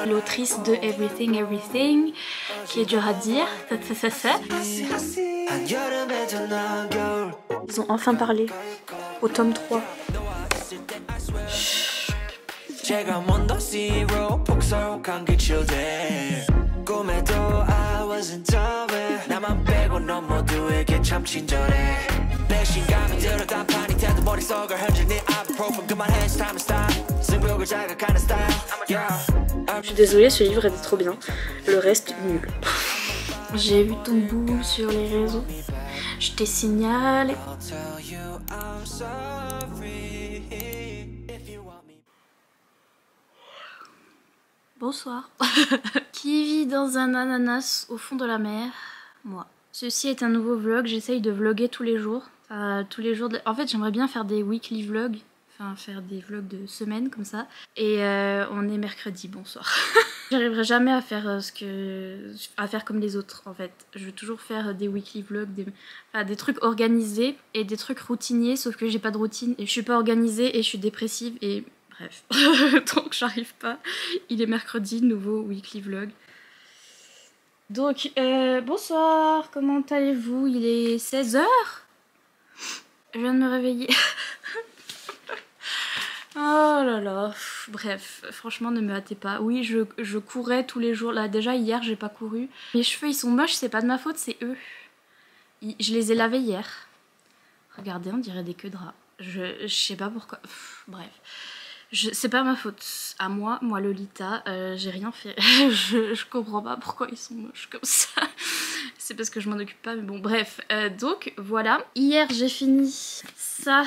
L'autrice de Everything Everything, qui est dur à dire. Ils ont enfin parlé au tome 3. Je suis désolée, ce livre était trop bien. Le reste, nul. J'ai vu ton bout sur les réseaux. Je t'ai signalé. Bonsoir. Qui vit dans un ananas au fond de la mer? Moi. Ceci est un nouveau vlog, j'essaye de vlogger tous les jours. En fait, j'aimerais bien faire des weekly vlogs. Enfin, faire des vlogs de semaine comme ça. Et on est mercredi, bonsoir. J'arriverai jamais à faire faire comme les autres en fait. Je veux toujours faire des weekly vlogs, des trucs organisés et des trucs routiniers, sauf que j'ai pas de routine et je suis pas organisée et je suis dépressive et bref. Donc j'arrive pas. Il est mercredi, nouveau weekly vlog. Donc bonsoir, comment allez-vous? Il est 16 h. Je viens de me réveiller. Oh là là, bref, franchement ne me hâtez pas. Oui, je courais tous les jours. Là déjà hier j'ai pas couru. Mes cheveux ils sont moches, c'est pas de ma faute, c'est eux. Je les ai lavés hier. Regardez, on dirait des queues de rats. Je sais pas pourquoi. Bref. C'est pas ma faute. À moi Lolita, j'ai rien fait. je comprends pas pourquoi ils sont moches comme ça. C'est parce que je m'en occupe pas, mais bon, bref. Donc voilà. Hier j'ai fini ça.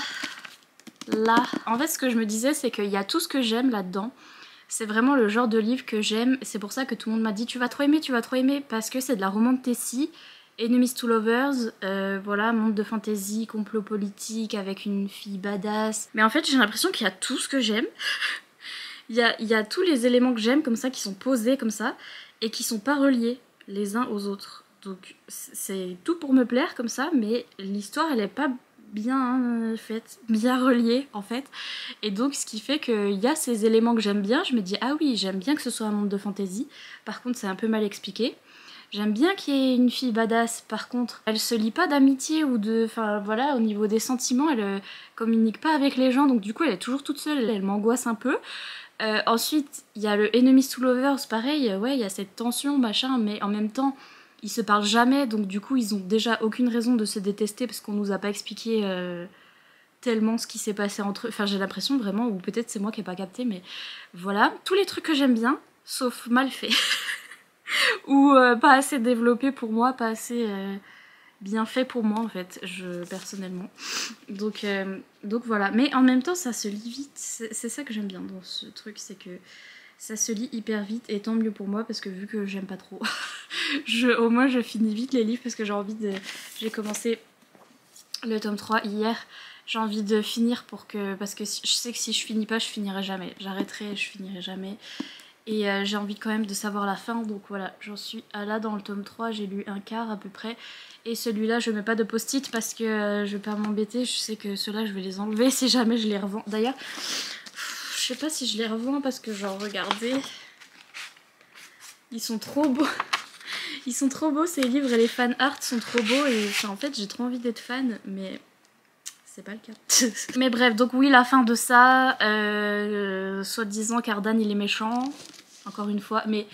Là, en fait ce que je me disais c'est qu'il y a tout ce que j'aime là-dedans. C'est vraiment le genre de livre que j'aime. C'est pour ça que tout le monde m'a dit tu vas trop aimer, parce que c'est de la romantasy, enemies to lovers, voilà, monde de fantasy, complot politique avec une fille badass. Mais en fait j'ai l'impression qu'il y a tout ce que j'aime. il y a tous les éléments que j'aime comme ça qui sont posés comme ça et qui sont pas reliés les uns aux autres. Donc c'est tout pour me plaire comme ça, mais l'histoire elle est pas bien faite, bien reliée en fait, et donc ce qui fait qu'il y a ces éléments que j'aime bien. Je me dis ah oui, j'aime bien que ce soit un monde de fantasy, par contre c'est un peu mal expliqué. J'aime bien qu'il y ait une fille badass, par contre elle se lie pas d'amitié ou de... Enfin voilà, au niveau des sentiments elle communique pas avec les gens, donc du coup elle est toujours toute seule, elle m'angoisse un peu. Ensuite il y a le enemies to lovers, pareil, ouais il y a cette tension machin, mais en même temps ils se parlent jamais, donc du coup ils ont déjà aucune raison de se détester parce qu'on nous a pas expliqué tellement ce qui s'est passé entre eux. Enfin j'ai l'impression vraiment, ou peut-être c'est moi qui ai pas capté, mais voilà. Tous les trucs que j'aime bien, sauf mal fait. Ou pas assez développé pour moi, pas assez bien fait pour moi en fait, personnellement. Donc voilà, mais en même temps ça se lit vite, c'est ça que j'aime bien dans ce truc, c'est que ça se lit hyper vite, et tant mieux pour moi parce que vu que j'aime pas trop, au moins je finis vite les livres parce que j'ai envie de... J'ai commencé le tome 3 hier, j'ai envie de finir parce que je sais que si je finis pas, je finirai jamais. J'arrêterai, je finirai jamais. Et j'ai envie quand même de savoir la fin, donc voilà, j'en suis là dans le tome 3, j'ai lu un quart à peu près. Et celui-là, je mets pas de post-it parce que je vais pas m'embêter, je sais que ceux-là, je vais les enlever si jamais je les revends. D'ailleurs... Je sais pas si je les revends parce que genre regardez, ils sont trop beaux. Ils sont trop beaux ces livres et les fan art sont trop beaux, et enfin, en fait j'ai trop envie d'être fan mais c'est pas le cas. Mais bref, donc oui, la fin de ça, soi-disant Cardan il est méchant, encore une fois, mais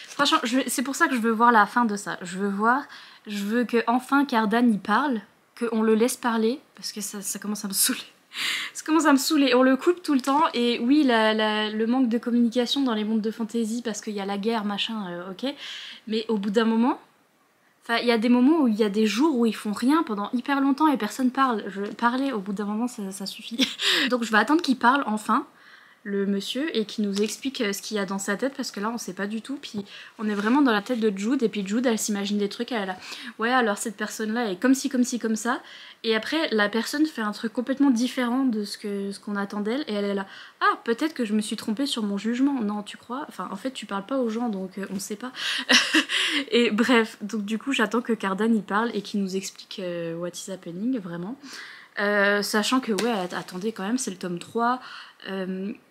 franchement c'est pour ça que je veux voir la fin de ça. Je veux que enfin Cardan y parle, qu'on le laisse parler, parce que ça commence à me saouler. Ça commence à me saouler, on le coupe tout le temps, et oui le manque de communication dans les mondes de fantasy parce qu'il y a la guerre machin, ok, mais au bout d'un moment, enfin il y a des moments où il y a des jours où ils font rien pendant hyper longtemps et personne parle. Parler au bout d'un moment ça suffit. Donc je vais attendre qu'il parle enfin, le monsieur, et qui nous explique ce qu'il y a dans sa tête, parce que là on sait pas du tout, puis on est vraiment dans la tête de Jude, et puis Jude elle s'imagine des trucs, elle est là ouais alors cette personne là est comme ci comme ça, et après la personne fait un truc complètement différent de ce qu'on attend d'elle, et elle est là ah peut-être que je me suis trompée sur mon jugement. Non tu crois, enfin en fait tu parles pas aux gens donc on sait pas. Et bref, donc du coup j'attends que Cardan y parle et qu'il nous explique what is happening vraiment. Sachant que, ouais, attendez quand même, c'est le tome 3.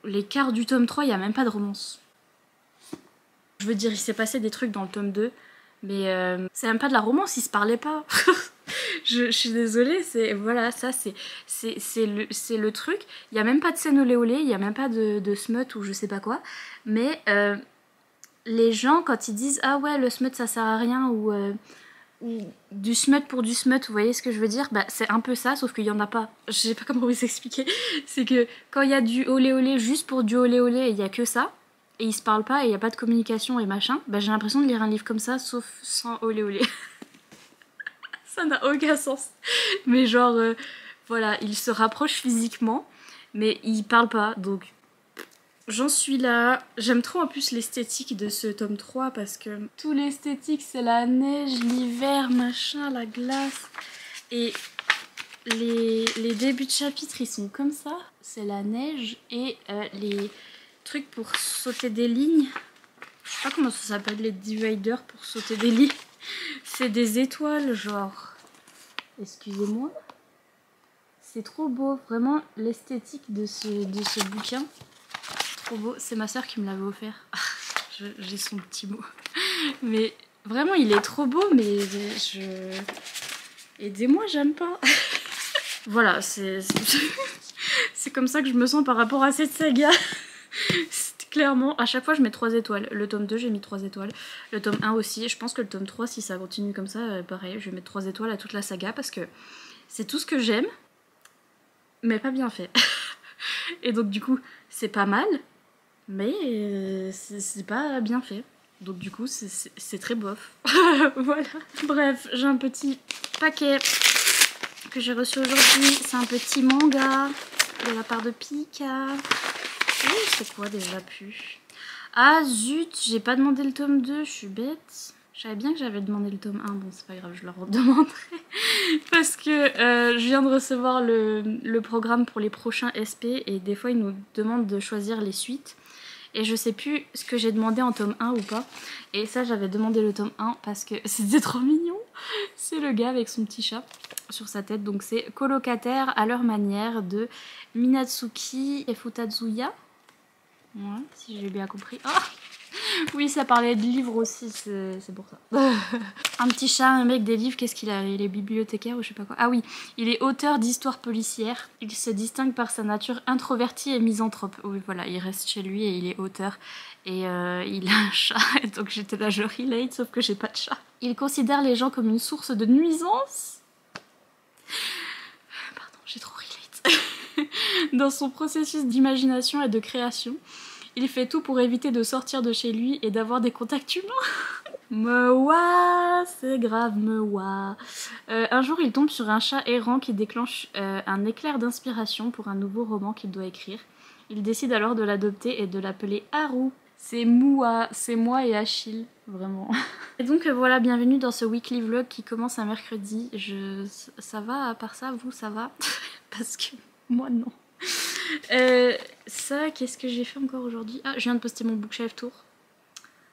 L'écart du tome 3, il n'y a même pas de romance. Je veux dire, il s'est passé des trucs dans le tome 2, mais c'est même pas de la romance, ils se parlaient pas. je suis désolée, voilà, ça c'est le truc. Il n'y a même pas de scène olé olé, il n'y a même pas de smut ou je sais pas quoi. Mais les gens, quand ils disent ah ouais, le smut ça sert à rien ou du smut pour du smut, vous voyez ce que je veux dire? Bah, c'est un peu ça, sauf qu'il y en a pas. Je sais pas comment vous expliquer. C'est que quand il y a du olé olé juste pour du olé olé, il y a que ça. Et ils se parlent pas et il n'y a pas de communication et machin, bah j'ai l'impression de lire un livre comme ça, sauf sans olé olé. Ça n'a aucun sens. Mais genre, voilà, ils se rapprochent physiquement, mais ils parlent pas, donc j'en suis là. J'aime trop en plus l'esthétique de ce tome 3 parce que tout l'esthétique c'est la neige, l'hiver, machin, la glace. Et les débuts de chapitre ils sont comme ça, c'est la neige et les trucs pour sauter des lignes. Je sais pas comment ça s'appelle, les dividers pour sauter des lignes. C'est des étoiles, genre. Excusez-moi. C'est trop beau, vraiment l'esthétique de ce bouquin. Trop beau. C'est ma soeur qui me l'avait offert. J'ai son petit mot. Mais vraiment, il est trop beau, mais aidez-moi, j'aime pas. Voilà, c'est comme ça que je me sens par rapport à cette saga. Clairement, à chaque fois je mets 3 étoiles. Le tome 2 j'ai mis 3 étoiles. Le tome 1 aussi. Je pense que le tome 3 si ça continue comme ça, pareil, je vais mettre 3 étoiles à toute la saga parce que c'est tout ce que j'aime, mais pas bien fait. Et donc du coup c'est pas mal, mais c'est pas bien fait. Donc du coup c'est très bof. Voilà. Bref, j'ai un petit paquet que j'ai reçu aujourd'hui. C'est un petit manga de la part de Pika. C'est quoi déjà pu? Ah zut, j'ai pas demandé le tome 2, je suis bête. Je savais bien que j'avais demandé le tome 1, bon c'est pas grave, je leur redemanderai. Parce que je viens de recevoir le programme pour les prochains SP et des fois ils nous demandent de choisir les suites. Et je sais plus ce que j'ai demandé en tome 1 ou pas. Et ça j'avais demandé le tome 1 parce que c'était trop mignon. C'est le gars avec son petit chat sur sa tête. Donc c'est Colocataire à leur manière de Minatsuki et Futazuya. Ouais, si j'ai bien compris. Oh oui, ça parlait de livres aussi, c'est pour ça. Un petit chat, un mec des livres, qu'est-ce qu'il a? Il est bibliothécaire ou je sais pas quoi. Ah oui, il est auteur d'histoires policières. Il se distingue par sa nature introvertie et misanthrope. Oui, voilà, il reste chez lui et il est auteur. Et il a un chat, et donc j'étais là, je relate, sauf que j'ai pas de chat. Il considère les gens comme une source de nuisance. Pardon, j'ai trop relate. Dans son processus d'imagination et de création, il fait tout pour éviter de sortir de chez lui et d'avoir des contacts humains. Mewa, c'est grave, Mewa. Un jour, il tombe sur un chat errant qui déclenche un éclair d'inspiration pour un nouveau roman qu'il doit écrire. Il décide alors de l'adopter et de l'appeler Haru. C'est Moua, c'est moi et Achille, vraiment. Et donc voilà, bienvenue dans ce weekly vlog qui commence un mercredi. Ça va, à part ça, vous, ça va? Parce que moi, non. Ça, qu'est-ce que j'ai fait encore aujourd'hui? Ah, je viens de poster mon bookshelf tour.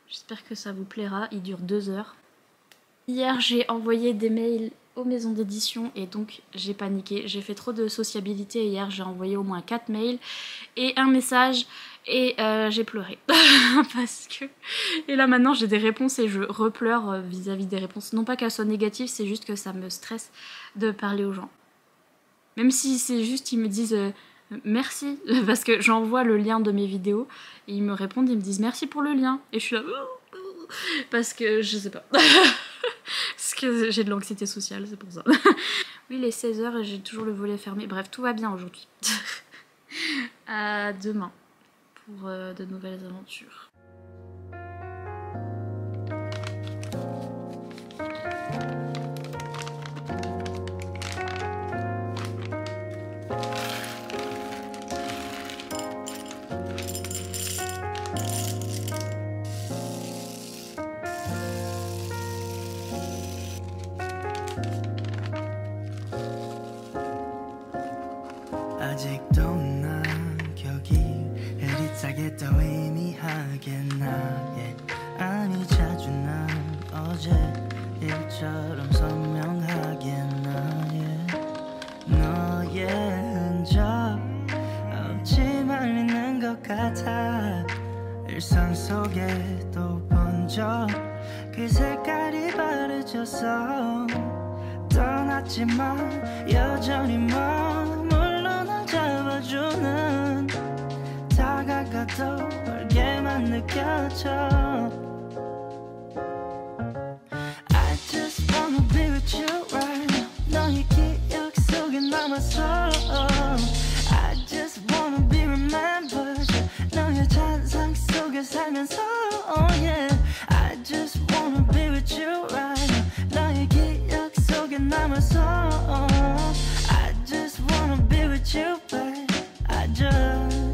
J'espère que ça vous plaira, il dure 2 heures. Hier, j'ai envoyé des mails aux maisons d'édition et donc j'ai paniqué. J'ai fait trop de sociabilité hier, j'ai envoyé au moins 4 mails et un message et j'ai pleuré. Parce que... Et là maintenant j'ai des réponses et je repleure vis-à-vis des réponses. Non pas qu'elles soient négatives, c'est juste que ça me stresse de parler aux gens. Même si c'est juste, ils me disent... merci, parce que j'envoie le lien de mes vidéos et ils me répondent, ils me disent merci pour le lien et je suis là parce que je sais pas parce que j'ai de l'anxiété sociale, c'est pour ça. Oui, il est 16h et j'ai toujours le volet fermé, bref, tout va bien aujourd'hui. À demain pour de nouvelles aventures. 아직도 난 여기 흐릿하게 또 희미하게 나의 아니 자주 난 어제 일처럼 선명하게 나의 너의 것 같아 일상 속에 또 번져 그 색깔이 바래졌어 떠났지만 여전히 머물러 날 잡아주는 다가가도 멀게만 느껴져 I just wanna be with you right now 너의 기억 속에 남았어 I just wanna be remembered 너의 잔상 속에 살면서 oh yeah I just wanna be with you right now 너의 기억 속에 남았어 I just wanna be with you babe I just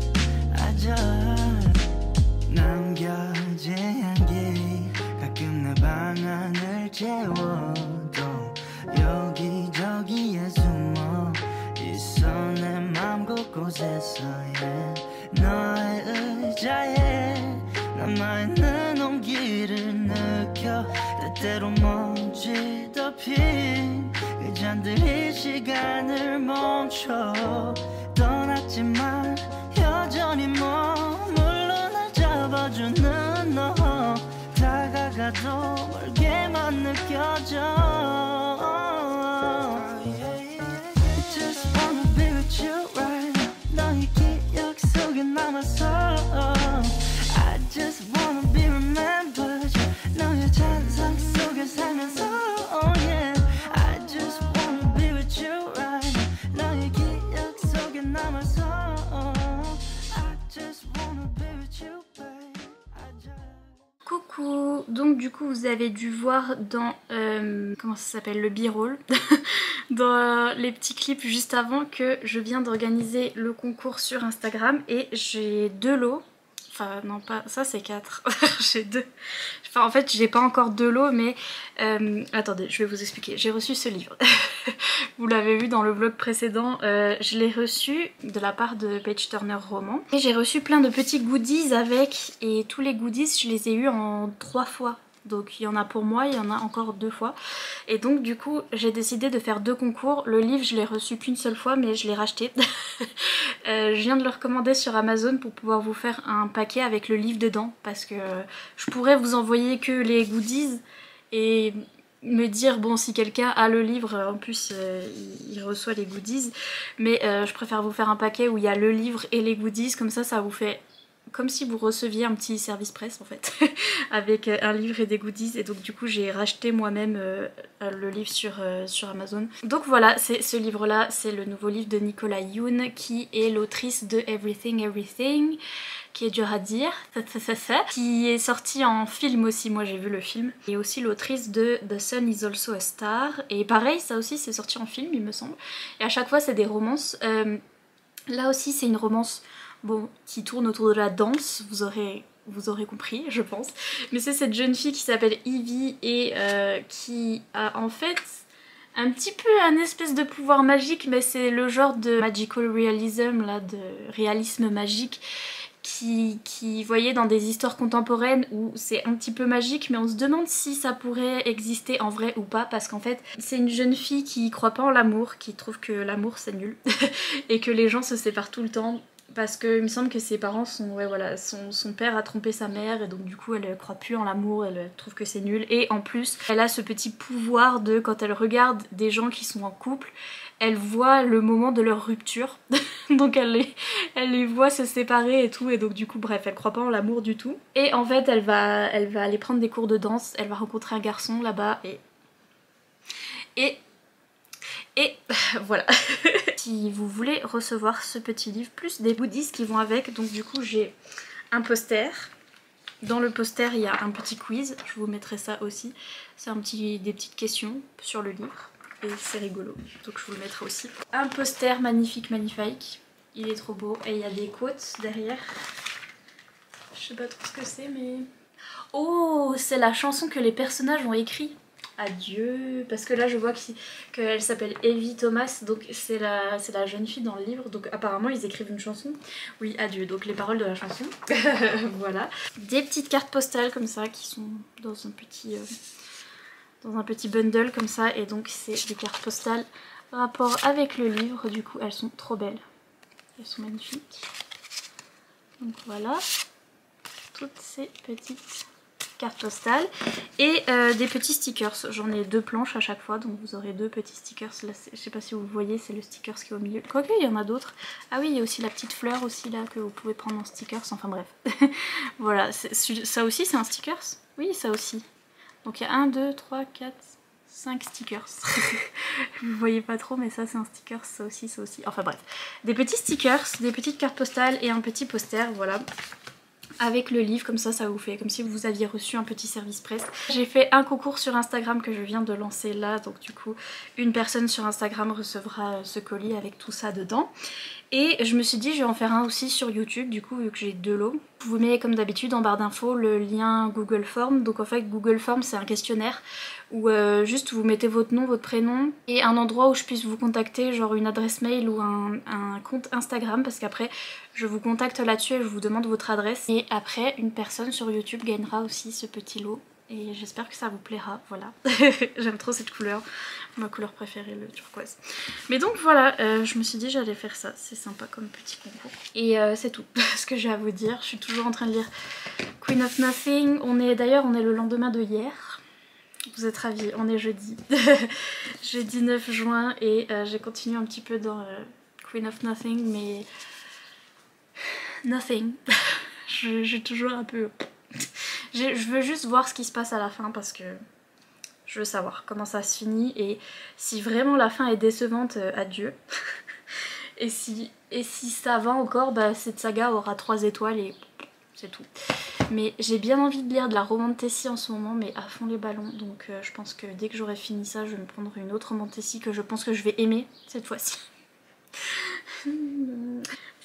남겨진 향기 가끔 내 방안을 채워도 여기저기에 숨어 있어 내 맘 곳곳에서 yeah. 너의 의자에 남아있는 온기를 느껴 때때로 먼지 덮인 그 잔들이 시간을 멈춰 떠났지만 여전히 머물러 날 잡아주는 너 다가가도 멀게만 느껴져 Just wanna be with you right now 너의 기억 속에 남았어 I just wanna be remembered 너의 잔상 속에 살면서 oh yeah I just wanna be with you right 너의 기억 속에 남았어 I just wanna be with you babe I just... Coucou, donc du coup vous avez dû voir dans, comment ça s'appelle, le b-roll, dans les petits clips juste avant que je viens d'organiser le concours sur Instagram et j'ai 2 lots, enfin non pas, ça c'est 4, j'ai 2, enfin en fait j'ai pas encore 2 lots mais attendez je vais vous expliquer, j'ai reçu ce livre, vous l'avez vu dans le vlog précédent, je l'ai reçu de la part de Page Turner Roman et j'ai reçu plein de petits goodies avec et tous les goodies je les ai eus en 3 fois. Donc il y en a pour moi, il y en a encore 2 fois. Et donc du coup j'ai décidé de faire 2 concours. Le livre je l'ai reçu qu'une seule fois mais je l'ai racheté. Je viens de le recommander sur Amazon pour pouvoir vous faire un paquet avec le livre dedans. Parce que je pourrais vous envoyer que les goodies et me dire bon si quelqu'un a le livre en plus il reçoit les goodies. Mais je préfère vous faire un paquet où il y a le livre et les goodies. Comme ça vous fait... comme si vous receviez un petit service presse en fait avec un livre et des goodies et donc du coup j'ai racheté moi-même le livre sur Amazon. Donc voilà, ce livre là c'est le nouveau livre de Nicola Yoon qui est l'autrice de Everything Everything, qui est dur à dire, qui est sorti en film aussi, moi j'ai vu le film, et aussi l'autrice de The Sun is also a Star, et pareil ça aussi c'est sorti en film il me semble, et à chaque fois c'est des romances. Là aussi c'est une romance bon, qui tourne autour de la danse, vous aurez compris je pense, mais c'est cette jeune fille qui s'appelle Ivy et qui a en fait un petit peu un espèce de pouvoir magique, mais c'est le genre de magical realism là, de réalisme magique qui voyez dans des histoires contemporaines où c'est un petit peu magique mais on se demande si ça pourrait exister en vrai ou pas, parce qu'en fait c'est une jeune fille qui croit pas en l'amour, qui trouve que l'amour c'est nul et que les gens se séparent tout le temps parce qu'il me semble que ses parents sont... ouais voilà, son père a trompé sa mère et donc du coup elle croit plus en l'amour, elle trouve que c'est nul. Et en plus elle a ce petit pouvoir de quand elle regarde des gens qui sont en couple, elle voit le moment de leur rupture. Donc elle les voit se séparer et tout, et donc du coup bref elle croit pas en l'amour du tout. Et en fait elle va aller prendre des cours de danse, elle va rencontrer un garçon là-bas et voilà. Si vous voulez recevoir ce petit livre plus des goodies qui vont avec, donc du coup j'ai un poster. Dans le poster il y a un petit quiz, je vous mettrai ça aussi. C'est des petites questions sur le livre et c'est rigolo, donc je vous le mettrai aussi. Un poster magnifique, il est trop beau et il y a des quotes derrière. Je sais pas trop ce que c'est mais... oh, c'est la chanson que les personnages ont écrit. Adieu, parce que là je vois qu'elle s'appelle Evie Thomas, donc c'est la jeune fille dans le livre, donc apparemment ils écrivent une chanson. Oui, adieu, donc les paroles de la chanson. Voilà. Des petites cartes postales comme ça qui sont dans un petit bundle comme ça, et donc c'est des cartes postales rapport avec le livre, du coup elles sont trop belles. Elles sont magnifiques. Donc voilà, toutes ces petites cartes postales et des petits stickers. J'en ai 2 planches à chaque fois, donc vous aurez 2 petits stickers. Là, je sais pas si vous voyez, c'est le sticker qui est au milieu. Quoique, il y en a d'autres. Ah oui, il y a aussi la petite fleur aussi là que vous pouvez prendre en stickers. Enfin bref. Voilà, ça aussi c'est un stickers. Oui, ça aussi. Donc il y a 1, 2, 3, 4, 5 stickers. Vous voyez pas trop, mais ça c'est un sticker, ça aussi, ça aussi. Enfin bref. Des petits stickers, des petites cartes postales et un petit poster, voilà. Avec le livre, comme ça vous fait comme si vous aviez reçu un petit service presse. J'ai fait un concours sur Instagram que je viens de lancer là, donc du coup une personne sur Instagram recevra ce colis avec tout ça dedans. Et je me suis dit je vais en faire un aussi sur YouTube, du coup vu que j'ai 2 lots. Je vous mets comme d'habitude en barre d'infos le lien Google Form. Donc en fait Google Form c'est un questionnaire où juste vous mettez votre nom, votre prénom et un endroit où je puisse vous contacter, genre une adresse mail ou un compte Instagram, parce qu'après je vous contacte là-dessus et je vous demande votre adresse. Et après une personne sur YouTube gagnera aussi ce petit lot. Et j'espère que ça vous plaira, voilà. J'aime trop cette couleur, ma couleur préférée, le turquoise. Mais donc voilà, je me suis dit j'allais faire ça, c'est sympa comme petit concours. Et c'est tout ce que j'ai à vous dire. Je suis toujours en train de lire Queen of Nothing. D'ailleurs on est le lendemain de hier. Vous êtes ravis, on est jeudi. Jeudi 9 juin et j'ai continué un petit peu dans Queen of Nothing, mais... Nothing. J'ai toujours un peu... Je veux juste voir ce qui se passe à la fin parce que je veux savoir comment ça se finit et si vraiment la fin est décevante, adieu. et si ça va encore, bah, cette saga aura 3 étoiles et c'est tout. Mais j'ai bien envie de lire de la romantasy en ce moment, mais à fond les ballons. Donc je pense que dès que j'aurai fini ça, je vais me prendre une autre romantasy que je pense que je vais aimer cette fois-ci.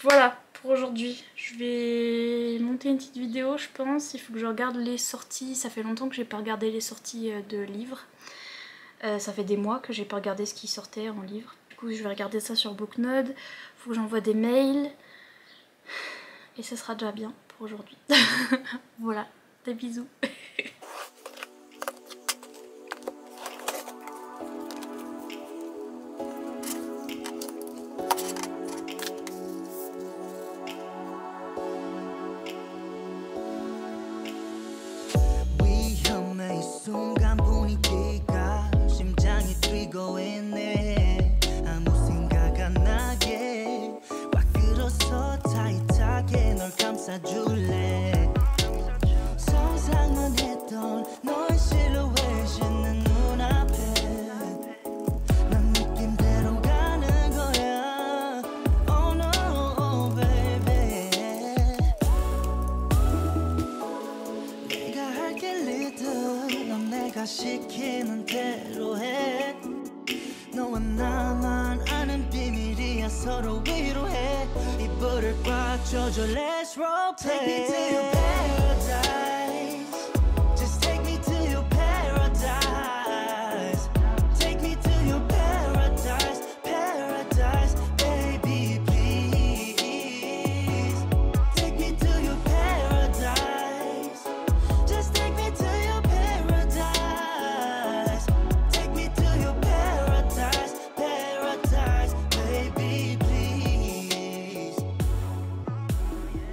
Voilà pour aujourd'hui. Je vais monter une petite vidéo je pense. Il faut que je regarde les sorties. Ça fait longtemps que j'ai pas regardé les sorties de livres. Ça fait des mois que j'ai pas regardé ce qui sortait en livre. Du coup je vais regarder ça sur Booknode. Faut que j'envoie des mails. Et ce sera déjà bien pour aujourd'hui. Voilà, des bisous. 순간 분위기가 심장이 뛰고 있네. 아무 생각 안 나게 꽉 끌어서 타이트하게 널 감싸줄래. 상상만 했던 너의 실루엣이 내 눈앞에. 난 느낌대로 가는 거야. Oh no baby. 내가 할게 리더. 내가 시키는 대로 해. 너와 나만 아는 비밀이야. 서로 위로해. 이불을 꽉 쥐어줘. Let's role play. Take me to your paradise. Just take me to your paradise. Take me to your paradise. Paradise, baby, please. Take me to your paradise. Just take me to your paradise. Take me to your paradise. Paradise, baby, please.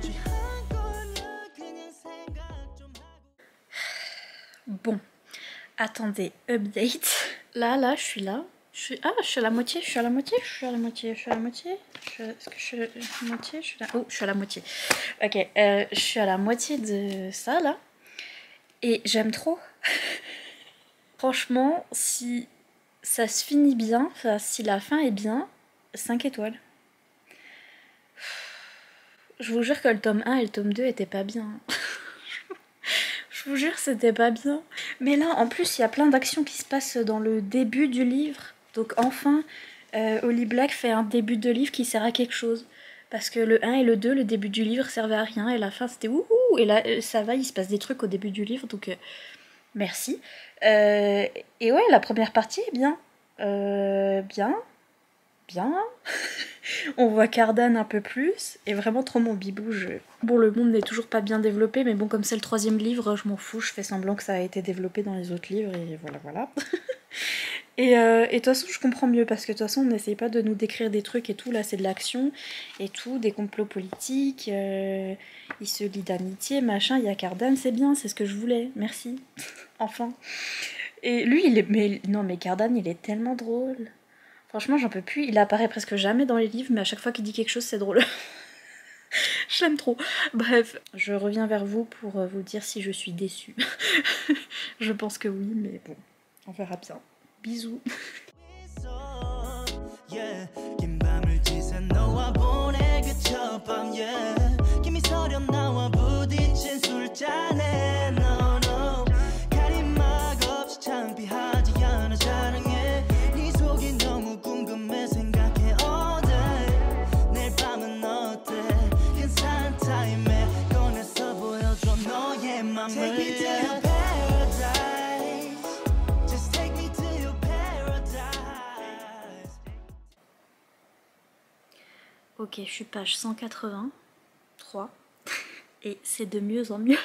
취한 거야 그냥 생각 좀 하고. Bon, attendez, update. Là, je suis là. Je suis à la moitié, je suis à la moitié, je suis à la moitié, je suis à la moitié. Est-ce que je suis à la moitié? Je suis là. Oh, je suis à la moitié. Ok, je suis à la moitié de ça là. Et j'aime trop. Franchement, si ça se finit bien, enfin, si la fin est bien, 5 étoiles. Je vous jure que le tome 1 et le tome 2 étaient pas bien. Je vous jure, c'était pas bien. Mais là, en plus, il y a plein d'actions qui se passent dans le début du livre. Donc enfin, Holly Black fait un début de livre qui sert à quelque chose. Parce que le 1 et le 2, le début du livre servait à rien. Et la fin, c'était wouhou. Et là, ça va, il se passe des trucs au début du livre. Donc, merci. Et ouais, la première partie est bien. Bien. On voit Cardan un peu plus, et vraiment trop mon bibou. Bon, le monde n'est toujours pas bien développé, mais bon, comme c'est le 3e livre, je m'en fous, je fais semblant que ça a été développé dans les autres livres, et voilà. Et de toute façon, je comprends mieux parce que de toute façon, on n'essaye pas de nous décrire des trucs et tout. Là, c'est de l'action et tout, des complots politiques. Il se lie d'amitié, machin. Il y a Cardan, c'est bien, c'est ce que je voulais. Merci. Enfin. Et lui, il est. Mais non, mais Cardan, il est tellement drôle. Franchement, j'en peux plus. Il apparaît presque jamais dans les livres, mais à chaque fois qu'il dit quelque chose, c'est drôle. Je l'aime trop. Bref, je reviens vers vous pour vous dire si je suis déçue. Je pense que oui, mais bon, on verra bien. Bisous. 긴 밤을 지새 너와 보내 그 첫 밤 김이 서려 나와 부딪힌 술잔에 No no 가림막 없이 창피하지 않아 자랑해 네 속이 너무 궁금해 생각해 all day 내일 밤은 어때 괜찮은 타임에 꺼내서 보여줘 너의 맘을 Take me to your paradise Just take me to your paradise Ok, je suis page 183 et c'est de mieux en mieux.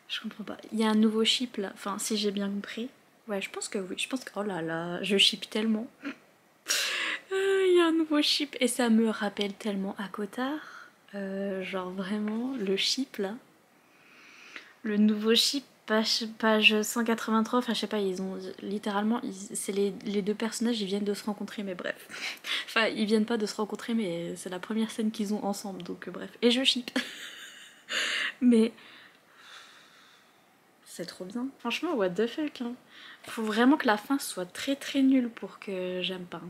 Je comprends pas. Il y a un nouveau ship là, enfin si j'ai bien compris. Ouais, je pense que oui, je pense que... Oh là là, je ship tellement. Il y a un nouveau ship et ça me rappelle tellement Akotar. Genre vraiment, le ship là. Le nouveau ship, page 183, enfin je sais pas, ils ont littéralement, c'est les deux personnages, ils viennent de se rencontrer, mais bref. Enfin, ils viennent pas de se rencontrer, mais c'est la première scène qu'ils ont ensemble, donc bref. Et je ship. Mais... c'est trop bien. Franchement, what the fuck, hein. Faut vraiment que la fin soit très très nulle pour que j'aime pas.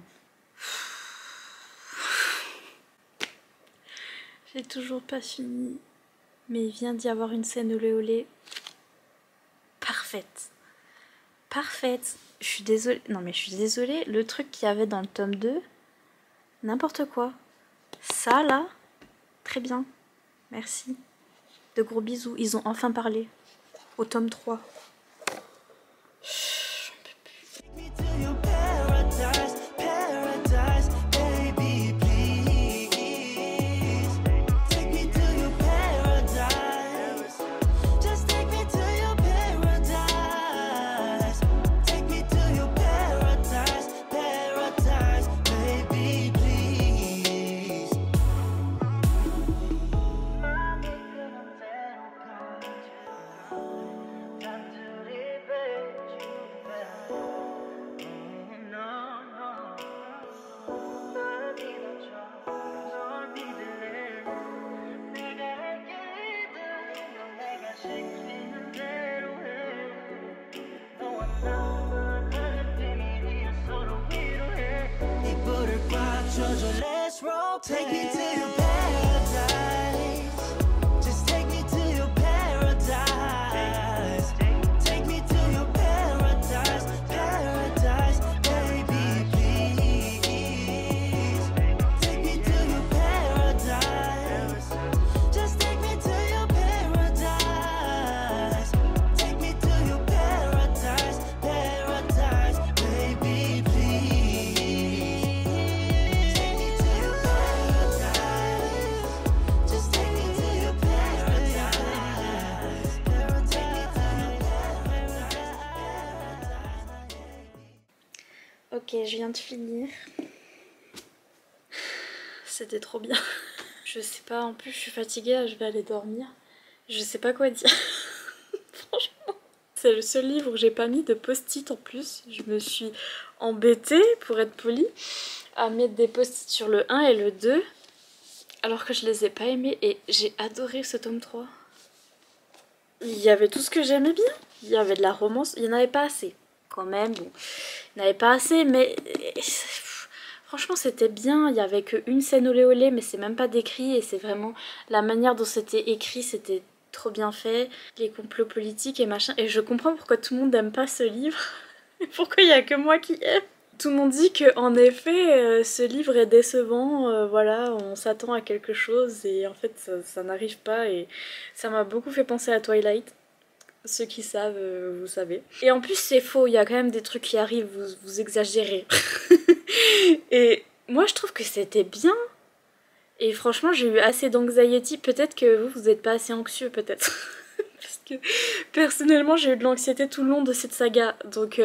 J'ai toujours pas fini. Mais il vient d'y avoir une scène olé olé. Parfaite. Parfaite. Je suis désolée. Non mais je suis désolée. Le truc qu'il y avait dans le tome 2, n'importe quoi. Ça là, très bien. Merci. De gros bisous. Ils ont enfin parlé. Au tome 3. Take me to your paradise, paradise, baby, please. Take me to your paradise. Just take me to your paradise. Take me to your paradise, paradise, baby, please. Let's roll. Take me to your paradise. Just take me to your paradise. Take me to your paradise, paradise, baby, please. Take me to your paradise. Just take me to your paradise. Take me to your paradise, paradise, baby, please. Take me to your paradise. Just take me to your paradise. Take me to your paradise. Ok, je viens de finir. C'était trop bien. Je sais pas, en plus je suis fatiguée, je vais aller dormir. Je sais pas quoi dire. Franchement. C'est le seul livre où j'ai pas mis de post-it en plus. Je me suis embêtée, pour être polie, à mettre des post-it sur le 1 et le 2. Alors que je les ai pas aimés et j'ai adoré ce tome 3. Il y avait tout ce que j'aimais bien. Il y avait de la romance, il n'y en avait pas assez. Quand même, bon, il n'y en avait pas assez, mais franchement c'était bien. Il n'y avait qu'une scène olé olé, mais c'est même pas décrit et c'est vraiment la manière dont c'était écrit, c'était trop bien fait. Les complots politiques et machin. Et je comprends pourquoi tout le monde n'aime pas ce livre. Et pourquoi il n'y a que moi qui aime. Tout le monde dit que en effet ce livre est décevant, voilà, on s'attend à quelque chose et en fait ça n'arrive pas et ça m'a beaucoup fait penser à Twilight. Ceux qui savent, vous savez. Et en plus c'est faux, il y a quand même des trucs qui arrivent, vous exagérez. Et moi je trouve que c'était bien. Et franchement j'ai eu assez d'anxiety, peut-être que vous n'êtes pas assez anxieux peut-être. Parce que personnellement j'ai eu de l'anxiété tout le long de cette saga. Donc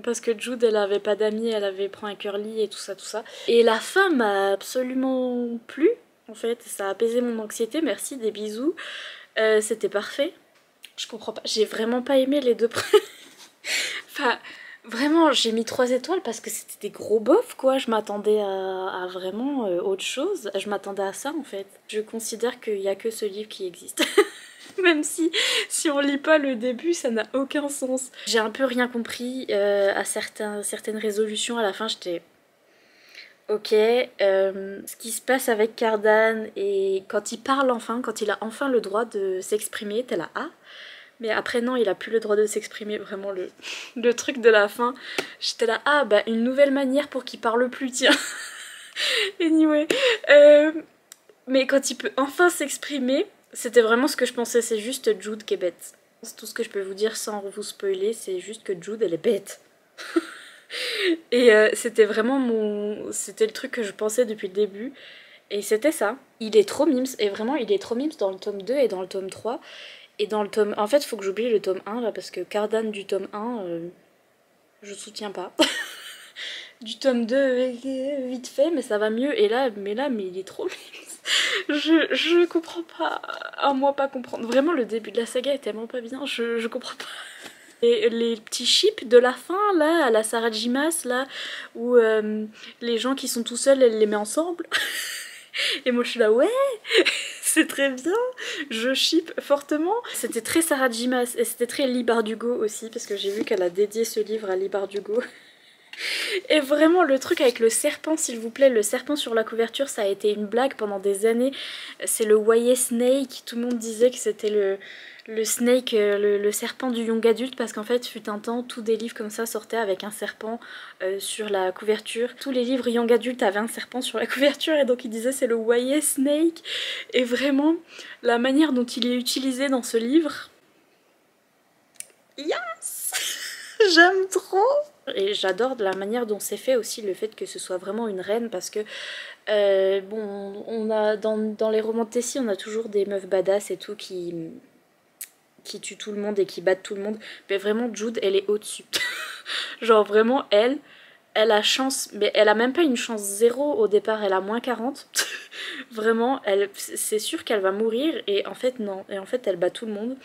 parce que Jude elle avait pas d'amis, elle avait pris un curly et tout ça tout ça. Et la fin m'a absolument plu en fait, ça a apaisé mon anxiété, merci, des bisous. C'était parfait. Je comprends pas, j'ai vraiment pas aimé les deux premiers. Enfin, vraiment, j'ai mis 3 étoiles parce que c'était des gros bofs quoi. Je m'attendais à vraiment autre chose. Je m'attendais à ça en fait. Je considère qu'il y a que ce livre qui existe. Même si on lit pas le début, ça n'a aucun sens. J'ai un peu rien compris à certaines résolutions. À la fin, j'étais... Ok, ce qui se passe avec Cardan et quand il parle enfin, quand il a enfin le droit de s'exprimer, t'es là, ah. Mais après non, il a plus le droit de s'exprimer, vraiment le truc de la fin. J'étais là, ah bah une nouvelle manière pour qu'il parle plus, tiens. Anyway, mais quand il peut enfin s'exprimer, c'était vraiment ce que je pensais, c'est juste Jude qui est bête. C'est tout ce que je peux vous dire sans vous spoiler, c'est juste que Jude elle est bête. Et c'était vraiment c'était le truc que je pensais depuis le début. Et c'était ça. Il est trop mimes, et vraiment il est trop mimes dans le tome 2 et dans le tome 3. Et dans le tome... En fait, faut que j'oublie le tome 1, là, parce que Cardan du tome 1, je soutiens pas. Du tome 2, vite fait, mais ça va mieux. Et là, mais il est trop mimes. Je comprends pas. À moi pas comprendre. Vraiment, le début de la saga est tellement pas bien, je comprends pas. Et les petits chips de la fin, là, à la Sarah Jimas, là, où les gens qui sont tout seuls, elle les met ensemble. Et moi je suis là, ouais, c'est très bien, je ship fortement. C'était très Sarah Jimas et c'était très Leigh Bardugo aussi, parce que j'ai vu qu'elle a dédié ce livre à Leigh Bardugo. Et vraiment le truc avec le serpent, s'il vous plaît, le serpent sur la couverture, ça a été une blague pendant des années. C'est le YA Snake, tout le monde disait que c'était le snake, le serpent du young adulte, parce qu'en fait fut un temps tous des livres comme ça sortaient avec un serpent sur la couverture. Tous les livres young adulte avaient un serpent sur la couverture et donc ils disaient c'est le YA Snake. Et vraiment la manière dont il est utilisé dans ce livre, yes. J'aime trop. Et j'adore la manière dont c'est fait aussi, le fait que ce soit vraiment une reine, parce que bon, on a dans les romans de Tessie, on a toujours des meufs badass et tout qui tue tout le monde et qui battent tout le monde, mais vraiment Jude elle est au-dessus. Genre vraiment elle a chance, mais elle a même pas une chance 0 au départ, elle a moins 40. Vraiment, c'est sûr qu'elle va mourir et en fait non, et en fait elle bat tout le monde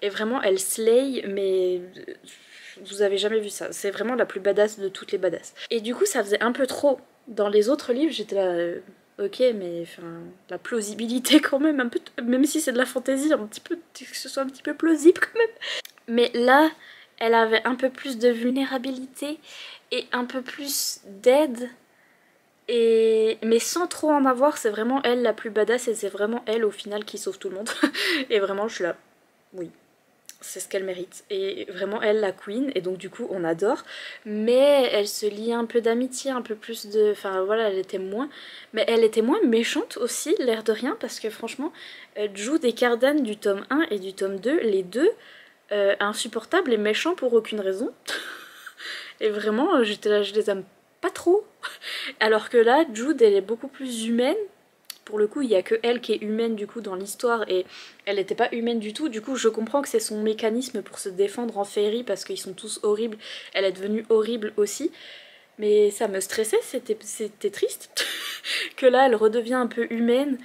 et vraiment elle slay, mais vous avez jamais vu ça, c'est vraiment la plus badass de toutes les badasses. Et du coup ça faisait un peu trop. Dans les autres livres j'étais là... Ok, mais enfin, la plausibilité quand même, un peu, même si c'est de la fantaisie, un petit peu, que ce soit un petit peu plausible quand même. Mais là, elle avait un peu plus de vulnérabilité et un peu plus d'aide. Mais sans trop en avoir, c'est vraiment elle la plus badass et c'est vraiment elle au final qui sauve tout le monde. Et vraiment, je suis là, oui. C'est ce qu'elle mérite. Et vraiment, elle, la queen, et donc du coup, on adore. Mais elle se lie un peu d'amitié, un peu plus de... Enfin, voilà, elle était moins... Mais elle était moins méchante aussi, l'air de rien, parce que franchement, Jude et Cardan du tome 1 et du tome 2, les deux, insupportables et méchants pour aucune raison. Et vraiment, j'étais là, je les aime pas trop. Alors que là, Jude, elle est beaucoup plus humaine. Pour le coup, il n'y a que elle qui est humaine du coup dans l'histoire et elle n'était pas humaine du tout. Du coup, je comprends que c'est son mécanisme pour se défendre en féerie parce qu'ils sont tous horribles. Elle est devenue horrible aussi. Mais ça me stressait, c'était triste. Que là, elle redevient un peu humaine.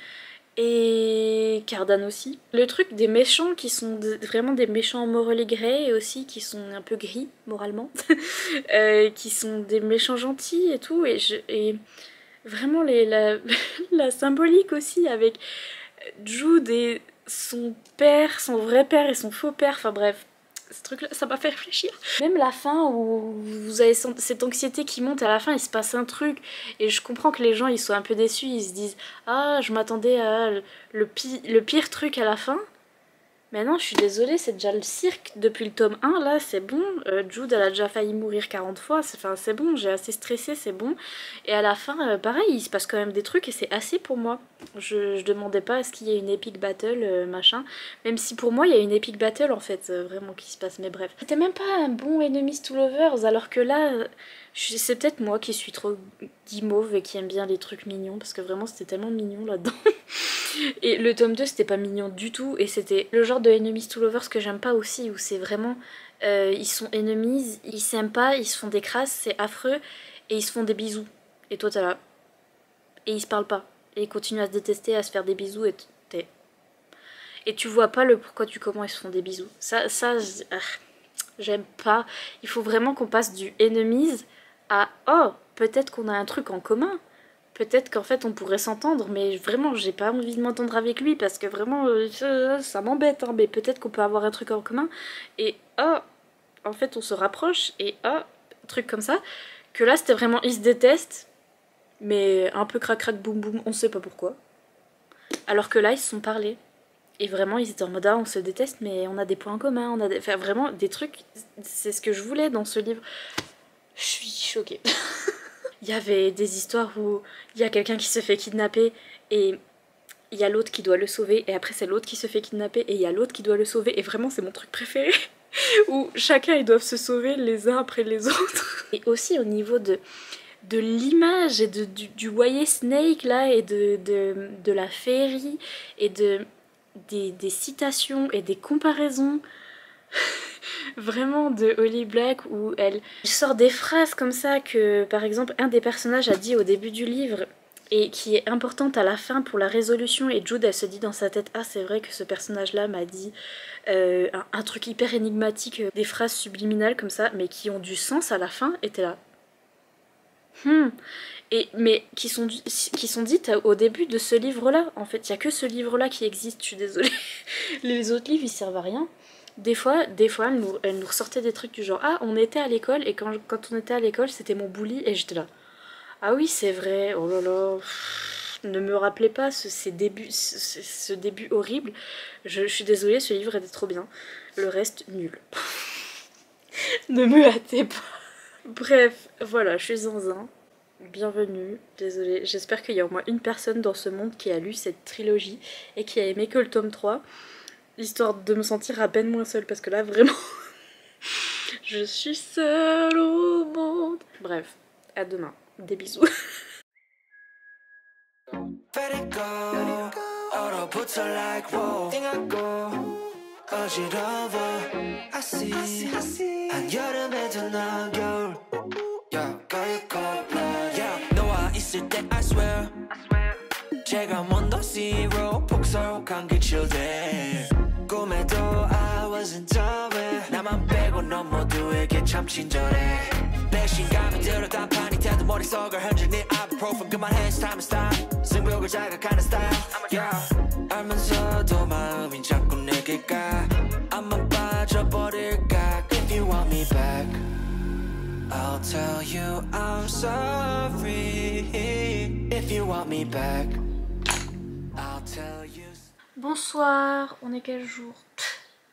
Et Cardan aussi. Le truc des méchants qui sont vraiment des méchants morally grey aussi, qui sont un peu gris moralement. Qui sont des méchants gentils et tout. Et vraiment la symbolique aussi avec Jude et son père, son vrai père et son faux père, enfin bref, ce truc là ça m'a fait réfléchir. Même la fin où vous avez cette anxiété qui monte, à la fin il se passe un truc et je comprends que les gens ils soient un peu déçus, ils se disent ah je m'attendais à le pire truc à la fin. Mais non, je suis désolée, c'est déjà le cirque depuis le tome 1, là, c'est bon. Jude, elle a déjà failli mourir 40 fois, c'est bon, j'ai assez stressé, c'est bon. Et à la fin, pareil, il se passe quand même des trucs et c'est assez pour moi. Je demandais pas à ce qu'il y ait une epic battle, machin. Même si pour moi, il y a une epic battle, en fait, vraiment, qui se passe, mais bref. C'était même pas un bon Enemies to Lovers, alors que là... C'est peut-être moi qui suis trop guimauve et qui aime bien les trucs mignons, parce que vraiment c'était tellement mignon là-dedans. Et le tome 2 c'était pas mignon du tout, et c'était le genre genre de enemies to lovers que j'aime pas aussi, où c'est vraiment ils sont enemies, ils s'aiment pas, ils se font des crasses, c'est affreux, et ils se font des bisous. Et toi t'es là. Et ils se parlent pas. Et ils continuent à se détester, à se faire des bisous, et tu vois pas le pourquoi du comment ils se font des bisous. J'aime pas. Il faut vraiment qu'on passe du enemies à oh, peut-être qu'on a un truc en commun. Peut-être qu'en fait on pourrait s'entendre, mais vraiment j'ai pas envie de m'entendre avec lui parce que vraiment ça m'embête, hein, mais peut-être qu'on peut avoir un truc en commun. Et oh, en fait on se rapproche et oh, un truc comme ça. Que là c'était vraiment ils se détestent, mais un peu crac crac boum boum, on sait pas pourquoi. Alors que là ils se sont parlé. Et vraiment ils étaient en mode ah on se déteste mais on a des points en commun, on a enfin, vraiment des trucs, c'est ce que je voulais dans ce livre. Je suis choquée. Il y avait des histoires où il y a quelqu'un qui se fait kidnapper et il y a l'autre qui doit le sauver et après c'est l'autre qui se fait kidnapper et il y a l'autre qui doit le sauver et vraiment c'est mon truc préféré où chacun ils doivent se sauver les uns après les autres. Et aussi au niveau de l'image et du Wayé Snake là et de la féerie et des citations et des comparaisons vraiment de Holly Black où elle sort des phrases comme ça que par exemple un des personnages a dit au début du livre et qui est importante à la fin pour la résolution et Jude elle se dit dans sa tête ah c'est vrai que ce personnage là m'a dit un truc hyper énigmatique, des phrases subliminales comme ça mais qui ont du sens à la fin et t'es là mais qui sont dites au début de ce livre là en fait il y a que ce livre là qui existe, je suis désolée. Les autres livres ils servent à rien. Des fois elle nous ressortait des trucs du genre ah on était à l'école et quand on était à l'école c'était mon bully et j'étais là ah oui c'est vrai oh là là ne me rappelez pas ce début horrible, je suis désolée ce livre était trop bien, le reste nul. Ne me hâtez pas. Bref voilà je suis zinzin. Bienvenue, désolée, j'espère qu'il y a au moins une personne dans ce monde qui a lu cette trilogie et qui a aimé que le tome 3, histoire de me sentir à peine moins seule parce que là vraiment je suis seule au monde. Bref, à demain, des bisous. 있을 때 I swear 제가 zero 폭설한 기출들 꿈에도 I wasn't aware 나만 빼고 넌 모두에게 참 친절해 배신감이 들어 단판이 태도 머릿속을 흔드는 ibuprofen 그만해 it's time to stop 승부욕을 자극하는 style yeah. 알면서도 마음이 자꾸 내게 가 안만 빠져버릴까 if you want me back I'll tell you I'm sorry if you want me back. I'll tell you. Bonsoir, on est quel jour?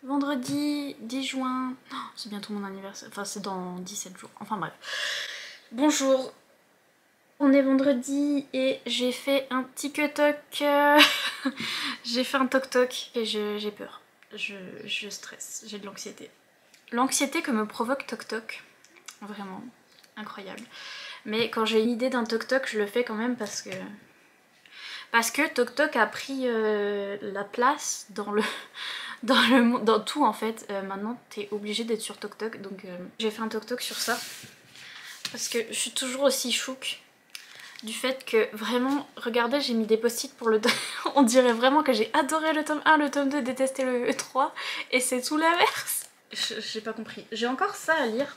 Vendredi 10 juin. Oh, c'est bientôt mon anniversaire. Enfin, c'est dans 17 jours. Enfin bref. Bonjour. On est vendredi et j'ai fait un TikTok. J'ai fait un toc-toc et j'ai peur. Je stresse. J'ai de l'anxiété. L'anxiété que me provoque toc-toc. Vraiment incroyable. Mais quand j'ai une idée d'un toc-toc, je le fais quand même parce que toc-toc a pris la place dans tout en fait. Maintenant t'es obligé d'être sur toc-toc, donc j'ai fait un toc-toc sur ça parce que je suis toujours aussi chouque du fait que vraiment, regardez j'ai mis des post-it pour le on dirait vraiment que j'ai adoré le tome 1, le tome 2, détesté le 3 et c'est tout l'inverse. J'ai pas compris. J'ai encore ça à lire.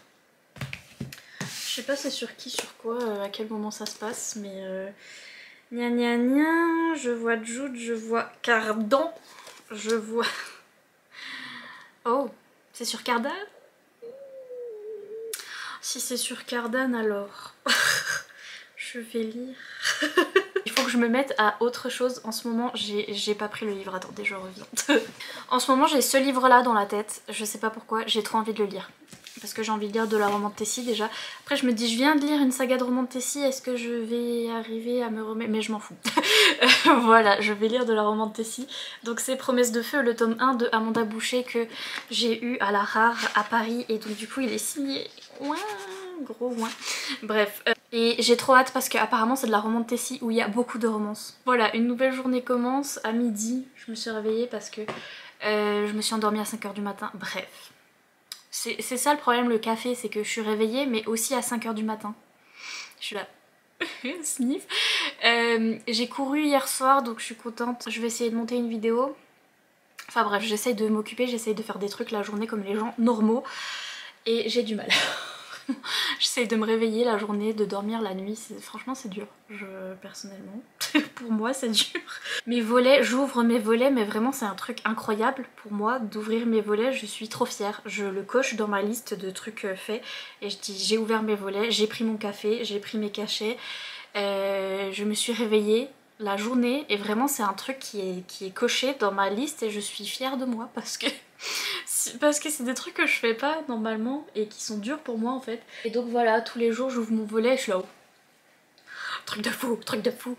Je sais pas c'est sur qui, sur quoi, à quel moment ça se passe, mais gna gna gna, je vois Jude, je vois Cardan, je vois... Oh, c'est sur Cardan? Si c'est sur Cardan alors... je vais lire... Il faut que je me mette à autre chose. En ce moment, j'ai pas pris le livre. Attendez, je reviens. En ce moment, j'ai ce livre-là dans la tête. Je sais pas pourquoi, j'ai trop envie de le lire. Parce que j'ai envie de lire de la roman de Tessie déjà. Après je me dis je viens de lire une saga de roman de Tessie, est-ce que je vais arriver à me remettre... Mais je m'en fous. Voilà, je vais lire de la roman de Tessie. Donc c'est Promesse de feu, le tome 1 de Amanda Boucher que j'ai eu à la Rare à Paris. Et donc du coup il est signé... Ouin, gros ouin. Bref, Et j'ai trop hâte parce qu'apparemment c'est de la romance Tessie où il y a beaucoup de romances. Voilà, une nouvelle journée commence à midi. Je me suis réveillée parce que je me suis endormie à 5 h du matin. Bref. C'est ça le problème, le café, c'est que je suis réveillée mais aussi à 5 h du matin. Je suis là. Sniff. J'ai couru hier soir donc je suis contente. Je vais essayer de monter une vidéo. Enfin bref, j'essaye de m'occuper, j'essaye de faire des trucs la journée comme les gens normaux. Et j'ai du mal. J'essaye de me réveiller la journée, de dormir la nuit, franchement c'est dur, personnellement, pour moi c'est dur. Mes volets, j'ouvre mes volets mais vraiment c'est un truc incroyable pour moi d'ouvrir mes volets, je suis trop fière. Je le coche dans ma liste de trucs faits et je dis j'ai ouvert mes volets, j'ai pris mon café, j'ai pris mes cachets, je me suis réveillée la journée et vraiment c'est un truc qui est coché dans ma liste et je suis fière de moi parce que c'est des trucs que je fais pas normalement et qui sont durs pour moi en fait. Et donc voilà, tous les jours j'ouvre mon volet et je suis là, oh, truc de fou, truc de fou.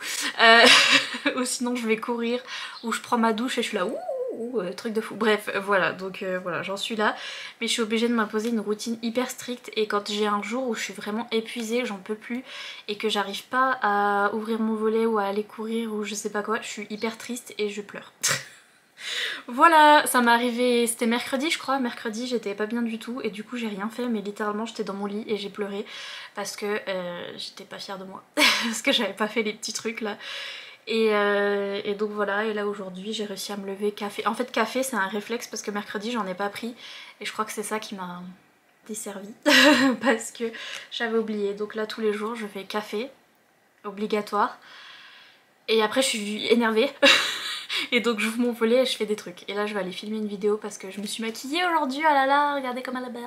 Ou sinon je vais courir ou je prends ma douche et je suis là, ouh, truc de fou. Bref, voilà, donc voilà, j'en suis là. Mais je suis obligée de m'imposer une routine hyper stricte et quand j'ai un jour où je suis vraiment épuisée, j'en peux plus et que j'arrive pas à ouvrir mon volet ou à aller courir ou je sais pas quoi, je suis hyper triste et je pleure. Voilà, ça m'est arrivé, c'était mercredi je crois, mercredi j'étais pas bien du tout et du coup j'ai rien fait mais littéralement j'étais dans mon lit et j'ai pleuré parce que j'étais pas fière de moi, parce que j'avais pas fait les petits trucs là. Et donc voilà, et là aujourd'hui j'ai réussi à me lever, café. En fait café c'est un réflexe parce que mercredi j'en ai pas pris et je crois que c'est ça qui m'a desservi parce que j'avais oublié. Donc là tous les jours je fais café, obligatoire, et après je suis énervée. Et donc j'ouvre mon volet et je fais des trucs. Et là je vais aller filmer une vidéo parce que je me suis maquillée aujourd'hui, oh là là, regardez comme elle est belle.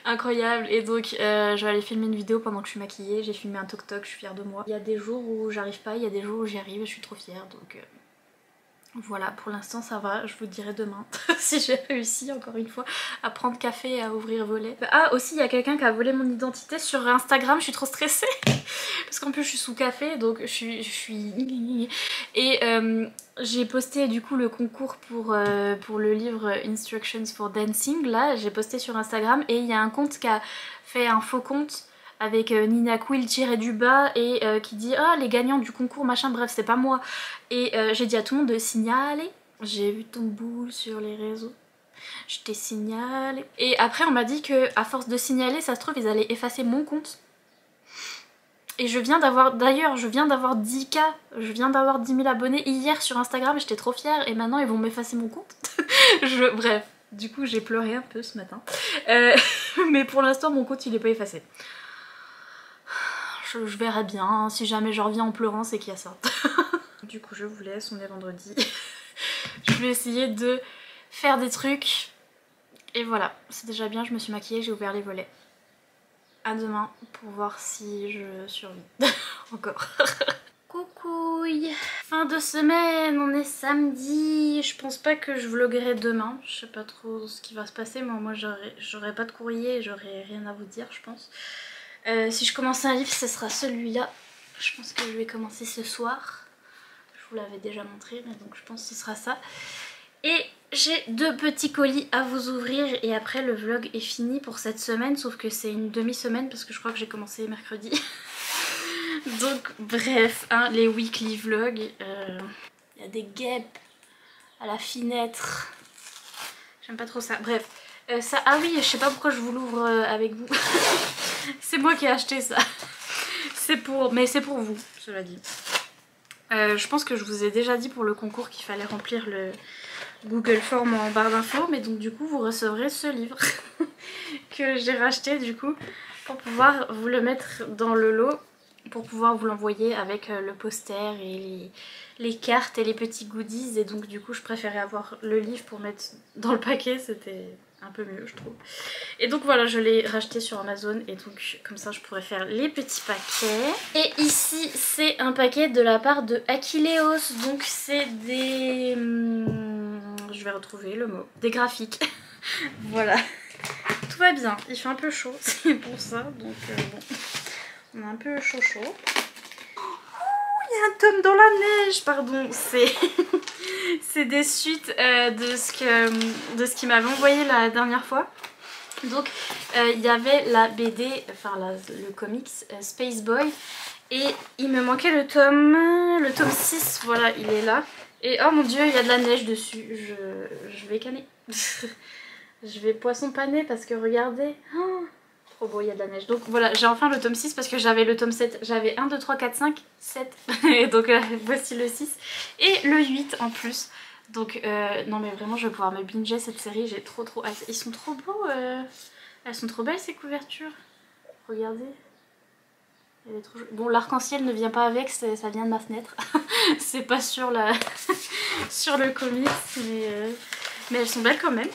Incroyable. Et donc je vais aller filmer une vidéo pendant que je suis maquillée. J'ai filmé un toc-toc, je suis fière de moi. Il y a des jours où j'arrive pas, il y a des jours où j'y arrive et je suis trop fière. Donc voilà, pour l'instant ça va, je vous dirai demain si j'ai réussi encore une fois à prendre café et à ouvrir volet. Ah aussi il y a quelqu'un qui a volé mon identité sur Instagram, je suis trop stressée parce qu'en plus je suis sous café donc je suis... Et j'ai posté du coup le concours pour le livre Instructions for Dancing, là j'ai posté sur Instagram et il y a un compte qui a fait un faux compte avec Nina Quill tiré du bas et qui dit ah les gagnants du concours machin, bref c'est pas moi. Et j'ai dit à tout le monde de signaler, j'ai vu ton boule sur les réseaux, je t'ai signalé. Et après on m'a dit que à force de signaler ça se trouve ils allaient effacer mon compte. Et je viens d'avoir 10K, je viens d'avoir 10 000 abonnés hier sur Instagram et j'étais trop fière et maintenant ils vont m'effacer mon compte. Bref, du coup j'ai pleuré un peu ce matin. Mais pour l'instant mon compte il est pas effacé. Je verrai bien, hein. Si jamais je reviens en pleurant c'est qu'il y a ça. Du coup je vous laisse, on est vendredi. Je vais essayer de faire des trucs. Et voilà, c'est déjà bien, je me suis maquillée, j'ai ouvert les volets. À demain pour voir si je survis. Encore. Coucouille. Fin de semaine, on est samedi. Je pense pas que je vloguerai demain. Je sais pas trop ce qui va se passer. Moi j'aurai pas de courrier et j'aurai rien à vous dire je pense. Si je commence un livre ce sera celui-là. Je pense que je vais commencer ce soir. Je vous l'avais déjà montré mais donc je pense que ce sera ça. Et j'ai 2 petits colis à vous ouvrir et après le vlog est fini pour cette semaine, sauf que c'est une demi-semaine parce que je crois que j'ai commencé mercredi. Donc bref, hein, les weekly vlogs, il y a des guêpes à la fenêtre, j'aime pas trop ça. Bref, ça, ah oui, je sais pas pourquoi je vous l'ouvre avec vous. C'est moi qui ai acheté ça. Mais c'est pour vous, cela dit. Je pense que je vous ai déjà dit pour le concours qu'il fallait remplir le Google Form en barre d'infos, mais donc du coup vous recevrez ce livre que j'ai racheté du coup pour pouvoir vous le mettre dans le lot, pour pouvoir vous l'envoyer avec le poster et les cartes et les petits goodies. Et donc du coup je préférais avoir le livre pour mettre dans le paquet, c'était un peu mieux je trouve. Et donc voilà, je l'ai racheté sur Amazon et donc comme ça je pourrais faire les petits paquets. Et ici c'est un paquet de la part de Akileos, donc c'est des... je vais retrouver le mot, des graphiques. Voilà, tout va bien, il fait un peu chaud, c'est pour ça, donc bon, on a un peu chaud. Il y a un tome dans la neige, pardon, c'est des suites de ce qu'il m'avait envoyé la dernière fois. Donc il y avait la BD, enfin le comics Space Boy. Et il me manquait le tome 6, voilà, il est là. Et oh mon dieu, il y a de la neige dessus, je vais canner. Je vais poisson pané parce que regardez, oh, trop beau, il y a de la neige. Donc voilà, j'ai enfin le tome 6 parce que j'avais le tome 7, j'avais 1, 2, 3, 4, 5, 7. Et donc voici le 6 et le 8 en plus. Donc non mais vraiment je vais pouvoir me binger cette série, j'ai trop hâte. Ils sont trop beaux, elles sont trop belles ces couvertures. Regardez. Elle est trop... Bon, l'arc-en-ciel ne vient pas avec, ça vient de ma fenêtre. C'est pas sur la sur le comics, mais elles sont belles quand même.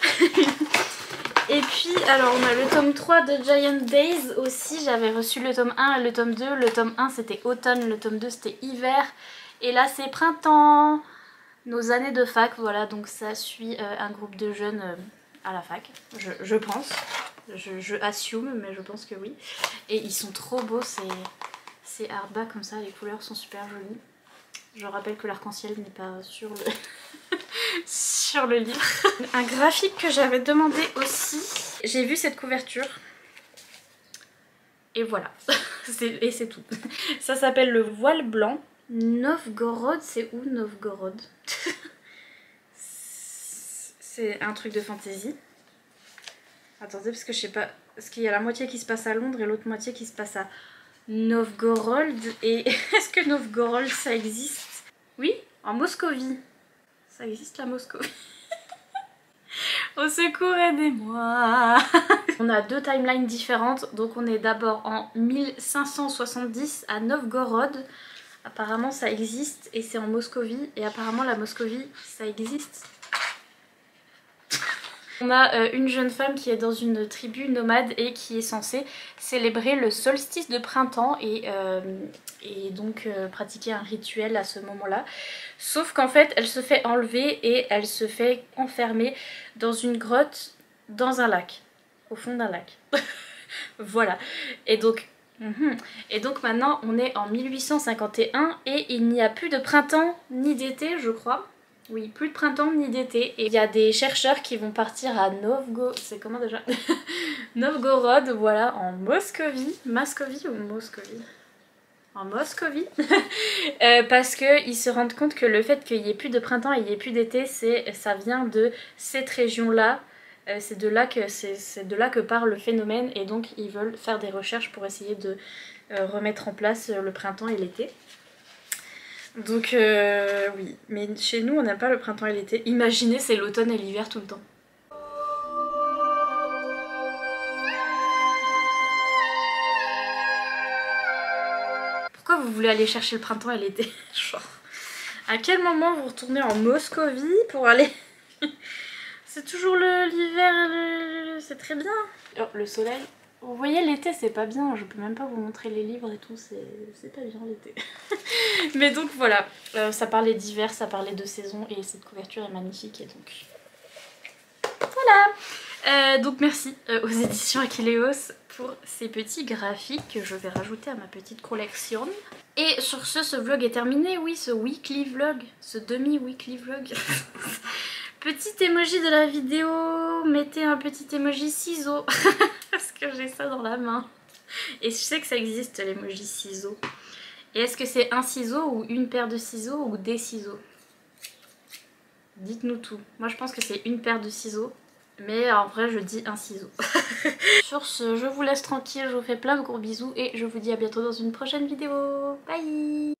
Et puis, alors on a le tome 3 de Giant Days aussi. J'avais reçu le tome 1 et le tome 2. Le tome 1 c'était automne, le tome 2 c'était hiver. Et là c'est printemps. Nos années de fac, voilà, donc ça suit un groupe de jeunes à la fac, je pense. Je assume, mais je pense que oui. Et ils sont trop beaux, ces hardback comme ça, les couleurs sont super jolies. Je rappelle que l'arc-en-ciel n'est pas sur le, sur le livre. Un graphique que j'avais demandé aussi. J'ai vu cette couverture. Et voilà. Et c'est tout. Ça s'appelle le voile blanc. Novgorod, c'est où Novgorod? C'est un truc de fantasy. Attendez, parce que je sais pas. Parce qu'il y a la moitié qui se passe à Londres et l'autre moitié qui se passe à Novgorod. Et est-ce que Novgorod ça existe? Oui, en Moscovie. Ça existe la Moscovie. Au secours, aidez-moi. On a deux timelines différentes. Donc on est d'abord en 1570 à Novgorod. Apparemment ça existe et c'est en Moscovie. Et apparemment la Moscovie ça existe. On a une jeune femme qui est dans une tribu nomade et qui est censée célébrer le solstice de printemps et donc pratiquer un rituel à ce moment-là. Sauf qu'en fait elle se fait enlever et elle se fait enfermer dans une grotte dans un lac, au fond d'un lac. Voilà. Et donc maintenant on est en 1851 et il n'y a plus de printemps ni d'été je crois. Oui, plus de printemps ni d'été. Et il y a des chercheurs qui vont partir à c'est comment déjà Novgorod, voilà, en Moscovie. Moscovie ou Moscovie? En Moscovie. Parce qu'ils se rendent compte que le fait qu'il n'y ait plus de printemps et il n'y ait plus d'été, ça vient de cette région-là. C'est de là que part le phénomène et donc ils veulent faire des recherches pour essayer de remettre en place le printemps et l'été. Donc oui, mais chez nous on n'a pas le printemps et l'été. Imaginez, c'est l'automne et l'hiver tout le temps. Pourquoi vous voulez aller chercher le printemps et l'été? Genre, à quel moment vous retournez en Moscovie pour aller... C'est toujours l'hiver, c'est très bien. Oh, le soleil. Vous voyez, l'été c'est pas bien, je peux même pas vous montrer les livres et tout, c'est pas bien l'été. Mais donc voilà, ça parlait d'hiver, ça parlait de saison et cette couverture est magnifique et donc... Voilà. Donc merci aux éditions Akileos pour ces petits graphiques que je vais rajouter à ma petite collection. Et sur ce vlog est terminé, oui, ce weekly vlog, ce demi-weekly vlog. Petit emoji de la vidéo, mettez un petit emoji ciseau parce que j'ai ça dans la main. Et je sais que ça existe l'emoji ciseau. Et est-ce que c'est un ciseau ou une paire de ciseaux ou des ciseaux? Dites-nous tout. Moi je pense que c'est une paire de ciseaux, mais en vrai je dis un ciseau. Sur ce, je vous laisse tranquille, je vous fais plein de gros bisous et je vous dis à bientôt dans une prochaine vidéo. Bye!